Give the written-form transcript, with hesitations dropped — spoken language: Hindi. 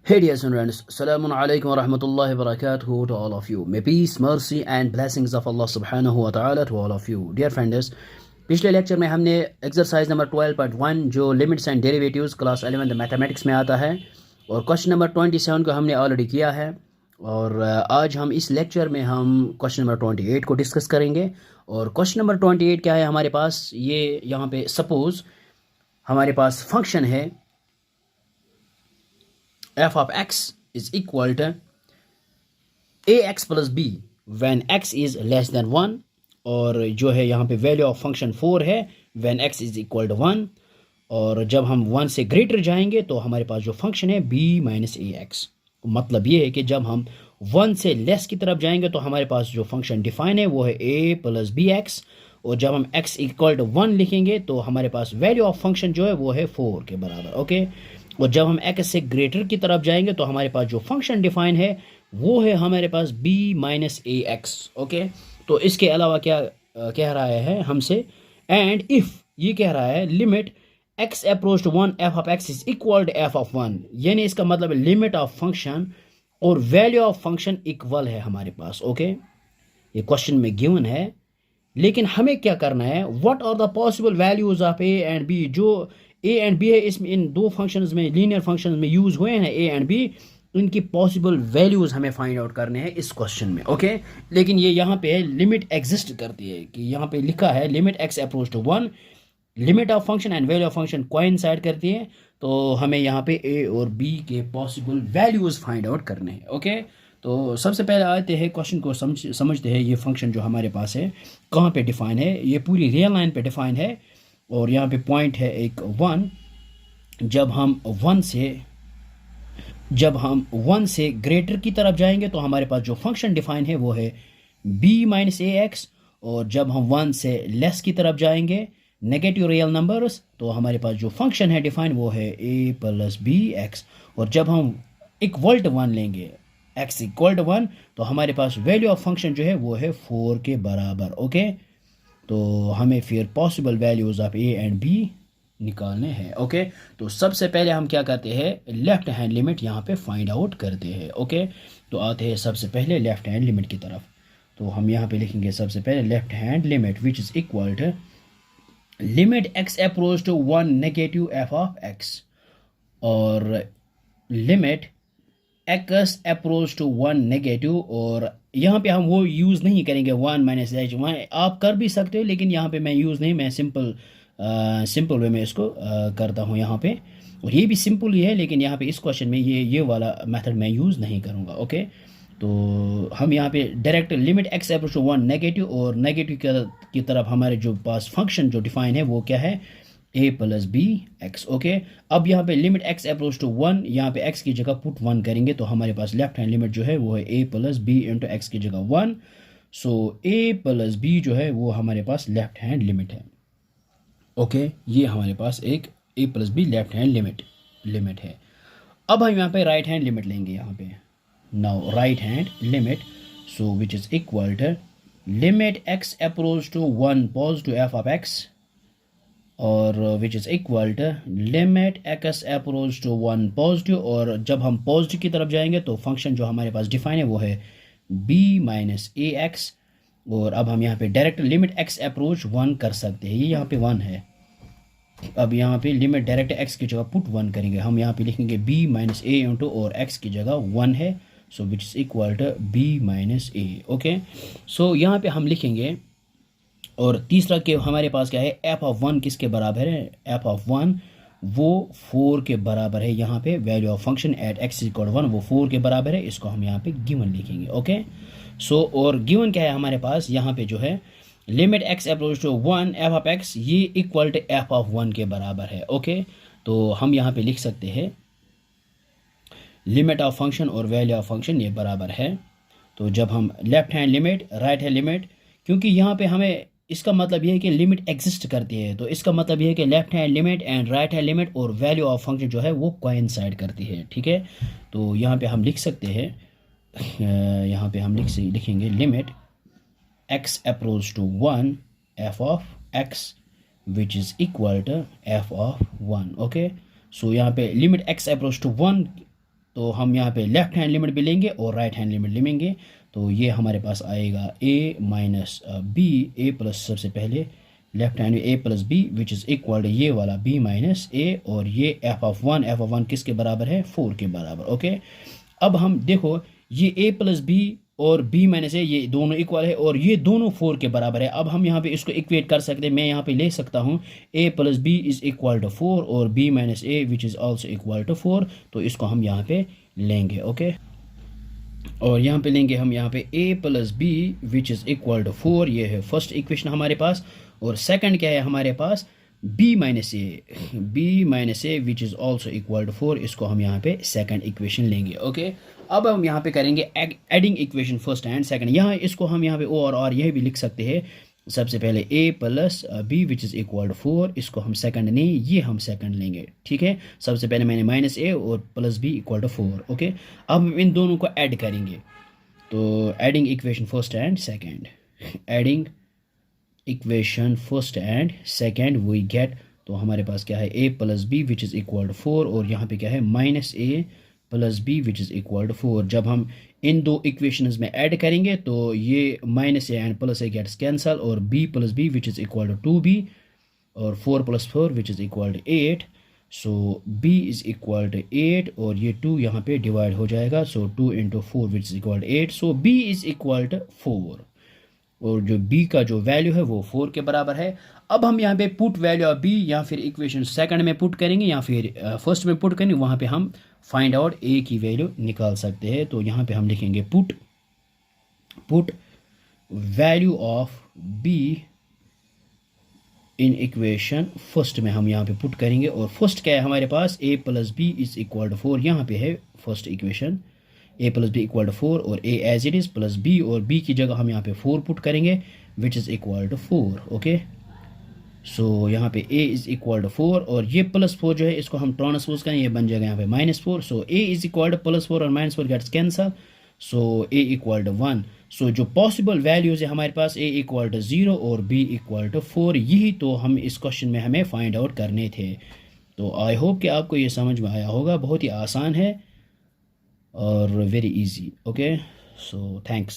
Hey dear students, Assalamu alaikum wa rahmatullahi wa barakatuhu to all of you. May peace, mercy and blessings of Allah subhanahu wa ta'ala to all of you. Dear friends, पिछले लेक्चर में हमने एक्सरसाइज नंबर 12.1 जो limits and derivatives class 11 mathematics में आता है और क्वेश्चन नंबर 27 को हमने ऑलरेडी किया है और आज हम इस लेक्चर में हम क्वेश्चन नंबर 28 को डिस्कस करेंगे। और क्वेश्चन नंबर 28 क्या है हमारे पास, ये यहाँ पे सपोज हमारे पास फंक्शन है f of x is equal to ax plus b when x is less than 1 और जो है यहाँ पे वैल्यू ऑफ फंक्शन 4 है when x is equal to 1 और जब हम 1 से ग्रेटर जाएंगे तो हमारे पास जो फंक्शन है b माइनस ए एक्स। मतलब ये है कि जब हम 1 से लेस की तरफ जाएंगे तो हमारे पास जो फंक्शन डिफाइन है वो है a प्लस बी एक्स और जब हम x इक्वल टू 1 लिखेंगे तो हमारे पास वैल्यू ऑफ फंक्शन जो है वो है 4 के बराबर। ओके, और जब हम x से ग्रेटर की तरफ जाएंगे तो हमारे पास जो फंक्शन डिफाइन है वो है हमारे पास b माइनस ए एक्स। ओके, तो इसके अलावा क्या कह रहा है हमसे, एंड इफ ये कह रहा है limit x approach to 1 f of x is equal to f of 1, यानी इसका मतलब लिमिट ऑफ फंक्शन और वैल्यू ऑफ फंक्शन इक्वल है हमारे पास। ओके, ये क्वेश्चन में गिवन है, लेकिन हमें क्या करना है, what are the possible values of a and b। जो a एंड b है इसमें इन दो फंक्शंस में लीनियर फंक्शंस में यूज हुए हैं a एंड b, इनकी पॉसिबल वैल्यूज हमें फाइंड आउट करने हैं इस क्वेश्चन में। ओके, लेकिन ये यहाँ पे लिमिट एग्जिस्ट करती है कि यहाँ पे लिखा है limit x approach to 1, limit of function and value of function coincide करती है, तो हमें यहाँ पे a और b के पॉसिबल वैल्यूज फाइंड आउट करने हैं। ओके, तो सबसे पहले आते हैं क्वेश्चन को समझते हैं। ये फंक्शन जो हमारे पास है कहाँ पे डिफाइन है, ये पूरी रियल लाइन पे डिफाइन है और यहाँ पे पॉइंट है एक 1। जब हम 1 से ग्रेटर की तरफ जाएंगे तो हमारे पास जो फंक्शन डिफाइन है वो है b माइनस ए एक्स और जब हम 1 से लेस की तरफ जाएंगे नेगेटिव रियल नंबर्स तो हमारे पास जो फंक्शन है डिफाइन वो है a प्लस बी एक्स और जब हम इक्वल टू 1 लेंगे x इक्वल टू 1 तो हमारे पास वैल्यू ऑफ फंक्शन जो है वो है 4 के बराबर। ओके, तो हमें फिर possible values of a and b निकालने हैं। ओके, तो सबसे पहले हम क्या करते हैं, लेफ्ट हैंड लिमिट यहाँ पे फाइंड आउट करते हैं। ओके, तो आते हैं सबसे पहले लेफ्ट हैंड लिमिट की तरफ। तो हम यहाँ पे लिखेंगे सबसे पहले left hand limit which is equal to limit x approach to 1 negative f of x और limit x approach to 1 negative, और यहाँ पे हम वो यूज़ नहीं करेंगे 1 माइनस एच। वहाँ आप कर भी सकते हो लेकिन यहाँ पे मैं यूज़ नहीं, मैं सिंपल वे में इसको करता हूँ यहाँ पे, और ये भी सिंपल ही है लेकिन यहाँ पे इस क्वेश्चन में ये वाला मेथड मैं यूज़ नहीं करूँगा। ओके, तो हम यहाँ पे direct limit x approach to 1 negative और नेगेटिव की तरफ हमारे जो पास फंक्शन जो डिफाइन है वो क्या है a plus b x. Okay, अब यहाँ पे लिमिट x अप्रोच टू 1, यहाँ पे x की जगह पुट 1 करेंगे तो हमारे पास लेफ्ट हैंड लिमिट जो है वो है a plus b into x की जगह 1। सो a प्लस बी जो है वो हमारे पास लेफ्ट हैंड लिमिट है। ओके, ये हमारे पास एक a plus be left hand limit है। अब हम यहाँ पे राइट हैंड लिमिट लेंगे यहाँ पे। Now right hand limit, so which is equal to limit x approach to 1 positive f of x और which is equal to limit x approach to 1 positive, और जब हम पॉजिटिव की तरफ जाएंगे तो फंक्शन जो हमारे पास डिफाइन है वो है b माइनस ए एक्स। और अब हम यहाँ पे डायरेक्ट लिमिट x अप्रोच 1 कर सकते हैं, ये यहाँ पे 1 है। अब यहाँ पे लिमिट डायरेक्ट x की जगह पुट 1 करेंगे, हम यहाँ पे लिखेंगे b माइनस ए इंटू और x की जगह 1 है, so which is equal to b minus A. Okay, so यहाँ पे हम लिखेंगे, और तीसरा के हमारे पास क्या है, f ऑफ 1 किसके बराबर है, f ऑफ 1 वो 4 के बराबर है। यहाँ पे value of function at x equal 1 वो 4 के बराबर है, इसको हम यहाँ पे गिवन लिखेंगे। ओके, सो और गिवन क्या है हमारे पास, यहाँ पे जो है limit x approach to 1 f of x ये इक्वल टू f ऑफ 1 के बराबर है। ओके, तो हम यहाँ पे लिख सकते हैं लिमिट ऑफ फंक्शन और वैल्यू ऑफ फंक्शन ये बराबर है। तो जब हम left hand limit right hand limit, क्योंकि यहाँ पे हमें इसका मतलब ये है कि लिमिट एग्जिस्ट करती है, तो इसका मतलब ये है कि left hand limit and right hand limit और वैल्यू ऑफ फंक्शन जो है वो कोइंसाइड करती है। ठीक है, तो यहाँ पे हम लिख सकते हैं, यहाँ पे हम लिखेंगे limit x approach to 1 f of x which is equal to f of 1। Okay, so यहाँ पे लिमिट x अप्रोच टू 1 तो हम यहाँ पे लेफ्ट हैंड लिमिट भी लेंगे और राइट हैंड लिमिट लेंगे। तो ये हमारे पास आएगा a minus b, a plus सबसे पहले left hand a plus b which is equal to ये वाला b माइनस a, और ये f(1) किसके बराबर है, 4 के बराबर। ओके, अब हम देखो ये a प्लस बी और b माइनस a ये दोनों इक्वल है और ये दोनों 4 के बराबर है। अब हम यहाँ पे इसको इक्वेट कर सकते हैं, मैं यहाँ पे ले सकता हूँ a plus b is equal to 4 और b minus a which is also equal to 4। तो इसको हम यहाँ पे लेंगे। ओके, और यहाँ पे लेंगे हम यहाँ पे a plus b which is equal to 4, ये है फर्स्ट इक्वेशन हमारे पास। और सेकंड क्या है हमारे पास, b minus a which is also equal to 4, इसको हम यहाँ पे सेकंड इक्वेशन लेंगे। ओके, अब हम यहाँ पे करेंगे adding equation first and second. यहाँ इसको हम यहाँ पे o और r यह भी लिख सकते हैं। सबसे पहले a plus b which is equal to 4, इसको हम सेकंड नहीं, ये हम सेकंड लेंगे। ठीक है, सबसे पहले मैंने माइनस a और plus b equal to 4। Okay, अब हम इन दोनों को ऐड करेंगे। तो adding equation first and second, adding equation first and second we get, तो हमारे पास क्या है a plus b which is equal to 4 और यहाँ पे क्या है minus a plus b which is equal to 4। जब हम इन दो इक्वेशंस में ऐड करेंगे तो ये minus a and plus a gets cancel और b plus b which is equal to 2b और 4 plus 4 which is equal to 8। So b is equal to 8 और ये 2 यहाँ पे डिवाइड हो जाएगा। So 2 into 4 which is equal to 8। So b is equal to 4 और जो b का जो वैल्यू है वो 4 के बराबर है। अब हम यहाँ पे पुट वैल्यू ऑफ b या फिर इक्वेशन सेकंड में पुट करेंगे या फिर फर्स्ट में पुट करेंगे, वहाँ पे हम फाइंड आउट a की वैल्यू निकाल सकते हैं। तो यहाँ पे हम लिखेंगे put value of b in equation first में हम यहाँ पे पुट करेंगे। और फर्स्ट क्या है हमारे पास, a plus b is equal to 4, यहाँ पे है first equation a plus b equal to 4 और a as it is plus b और b की जगह हम यहाँ पे 4 पुट करेंगे which is equal to 4। Okay, so यहाँ पे a इज़ इक्वल टू 4 और ये प्लस 4 जो है इसको हम ट्रांसपोज करें, ये बन जाएगा यहाँ पे -4। So a is equal to plus 4 और -4 gets cancel, so a equal to 1। So जो पॉसिबल वैल्यूज़ है हमारे पास a इक्वल टू 0 और b इक्वल टू 4, यही तो हम इस क्वेश्चन में हमें फाइंड आउट करने थे। तो आई होप कि आपको ये समझ में आया होगा, बहुत ही आसान है और very easy. Okay, so thanks.